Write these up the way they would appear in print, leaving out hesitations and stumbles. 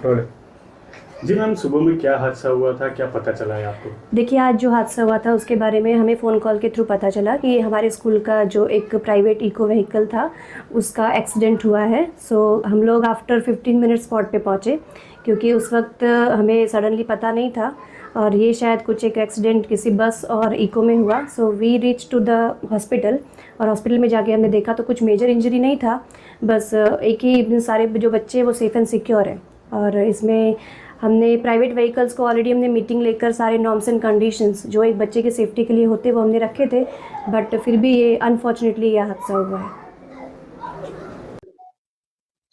रोले। जी ma'am, सुबह में क्या हादसा हुआ था, क्या पता चला है आपको? देखिए, आज जो हादसा हुआ था उसके बारे में हमें फ़ोन कॉल के थ्रू पता चला कि हमारे स्कूल का जो एक प्राइवेट इको व्हीकल था उसका एक्सीडेंट हुआ है। हम लोग आफ्टर 15 मिनट स्पॉट पे पहुँचे, क्योंकि उस वक्त हमें सडनली पता नहीं था और ये शायद कुछ एक एक्सीडेंट किसी बस और इको में हुआ। We reach to the hospital, और हॉस्पिटल में जाके हमने देखा तो कुछ मेजर इंजरी नहीं था, बस एक ही सारे जो बच्चे वो सेफ़ एंड सिक्योर हैं। और इसमें हमने प्राइवेट व्हीकल्स को ऑलरेडी हमने मीटिंग लेकर सारे नॉर्म्स एंड कंडीशंस जो एक बच्चे की सेफ्टी के लिए होते वो हमने रखे थे, बट फिर भी ये अनफॉर्चुनेटली ये हादसा हुआ है।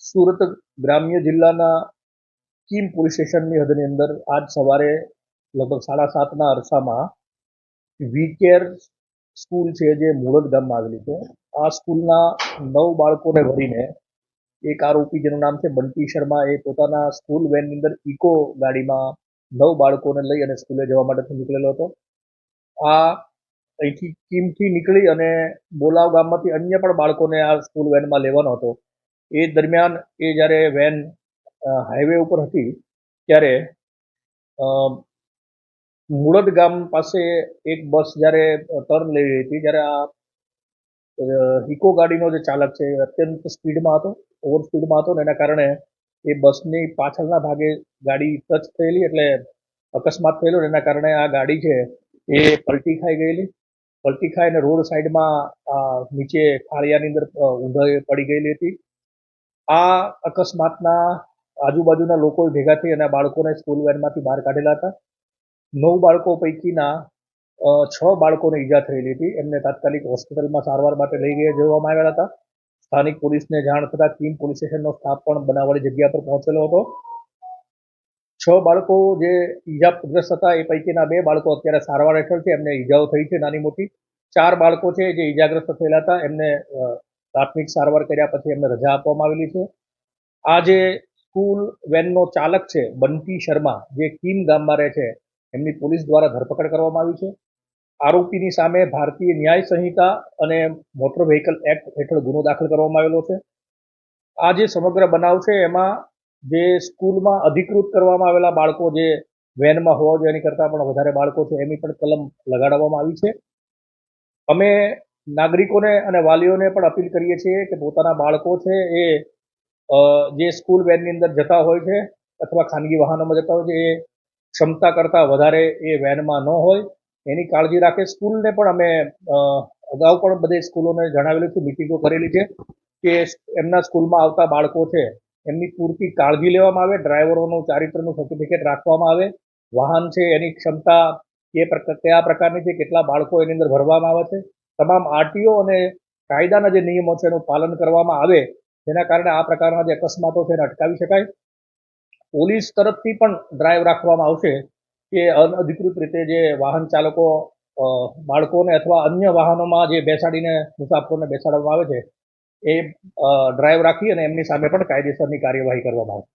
સુરત ગ્રામ્ય જિલ્લાના કીમ પોલીસ સ્ટેશનની હદની અંદર આજ સવારે લગભગ 7:30ના અરસામાં વી કેર સ્કૂલ છે જે મૂળદ ગામમાં આવેલી છે. આ સ્કૂલના 9 બાળકોને ભરીને એક આરોપી જેનું નામ છે બંટી શર્મા એ પોતાના સ્કૂલ વેનની અંદર ઇકો ગાડીમાં 9 બાળકોને લઈ અને સ્કૂલે જવા માટે નીકળેલો હતો. આ અહીંથી કીમથી નીકળી અને બોલાવ ગામમાંથી અન્ય પણ બાળકોને આ સ્કૂલ વેનમાં લેવાનો હતો. એ દરમિયાન એ જ્યારે વેન હાઈવે ઉપર હતી ત્યારે મૂળદ ગામ પાસે એક બસ જ્યારે ટર્ન લઈ રહી હતી ત્યારે આ ઇકો ગાડીનો જે ચાલક છે એ અત્યંત સ્પીડમાં હતો, ઓવર સ્પીડમાં હતો ને એના કારણે એ બસની પાછળના ભાગે ગાડી ટચ થયેલી, એટલે અકસ્માત થયેલો. એના કારણે આ ગાડી છે એ પલટી ખાઈ ગયેલી. પલટી ખાઈને રોડ સાઈડમાં નીચે ખાળિયાની અંદર ઊંધે પડી ગયેલી હતી. આ અકસ્માતના આજુબાજુના લોકો ભેગા થઈ અને બાળકોને સ્કૂલ વેનમાંથી બહાર કાઢેલા હતા. 9 બાળકો પૈકીના 6 બાળકોને ઈજા થયેલી હતી. એમને તાત્કાલિક હોસ્પિટલમાં સારવાર માટે લઈ જવામાં આવ્યા હતા. સ્થાનિક પોલીસને જાણ થતાં કીમ પોલીસ સ્ટેશનનો સ્ટાફ પણ બનાવવાળી જગ્યા પર પહોંચેલો હતો. 6 બાળકો જે ઈજાગ્રસ્ત હતા એ પૈકીના 2 બાળકો અત્યારે સારવાર હેઠળ છે, એમને ઈજાઓ થઈ છે નાની મોટી. 4 બાળકો છે જે ઈજાગ્રસ્ત થયેલા હતા એમને પ્રાથમિક સારવાર કર્યા પછી એમને રજા આપવામાં આવેલી છે. આ જે સ્કૂલ વેનનો ચાલક છે બંટી શર્મા, જે કીમ ગામમાં રહે છે, એમની પોલીસ દ્વારા ધરપકડ કરવામાં આવી છે. આરોપીની સામે ભારતીય ન્યાય સંહિતા અને મોટર વ્હીકલ એક્ટ હેઠળ ગુનો દાખલ કરવામાં આવેલો છે. આ જે સમગ્ર બનાવ છે એમાં જે સ્કૂલમાં અધિકૃત કરવામાં આવેલા બાળકો જે વેનમાં હોવા જોઈએ એની કરતાં પણ વધારે બાળકો છે એની પણ કલમ લગાડવામાં આવી છે. અમે નાગરિકોને અને વાલીઓને પણ અપીલ કરીએ છીએ કે પોતાના બાળકો છે એ જે સ્કૂલ વેનની અંદર જતા હોય છે અથવા ખાનગી વાહનોમાં જતા હોય છે એ ક્ષમતા કરતાં વધારે એ વેનમાં ન હોય એની કાળજી રાખે. સ્કૂલને પણ અમે અગાઉ પણ બધી સ્કૂલોને જણાવેલું છે, મિટિંગો કરેલી છે કે એમના સ્કૂલમાં આવતા બાળકો છે એમની પૂરતી કાળજી લેવામાં આવે, ડ્રાઈવરોનું ચારિત્રનું સર્ટિફિકેટ રાખવામાં આવે, વાહન છે એની ક્ષમતા કયા પ્રકારની છે, કેટલા બાળકો એની અંદર ભરવામાં આવે છે, તમામ આરટીઓ અને કાયદાના જે નિયમો છે એનું પાલન કરવામાં આવે, જેના કારણે આ પ્રકારના જે અકસ્માતો છે એને અટકાવી શકાય. પોલીસ તરફથી પણ ડ્રાઈવ રાખવામાં આવશે કે અનઅધિકૃત રીતે જે વાહન ચાલકો બાળકોને અથવા અન્ય વાહનોમાં જે બેસાડીને મુસાફરોને બેસાડવામાં આવે છે એ ડ્રાઈવ રાખી અને એમની સામે પણ કાયદેસરની કાર્યવાહી કરવામાં આવે.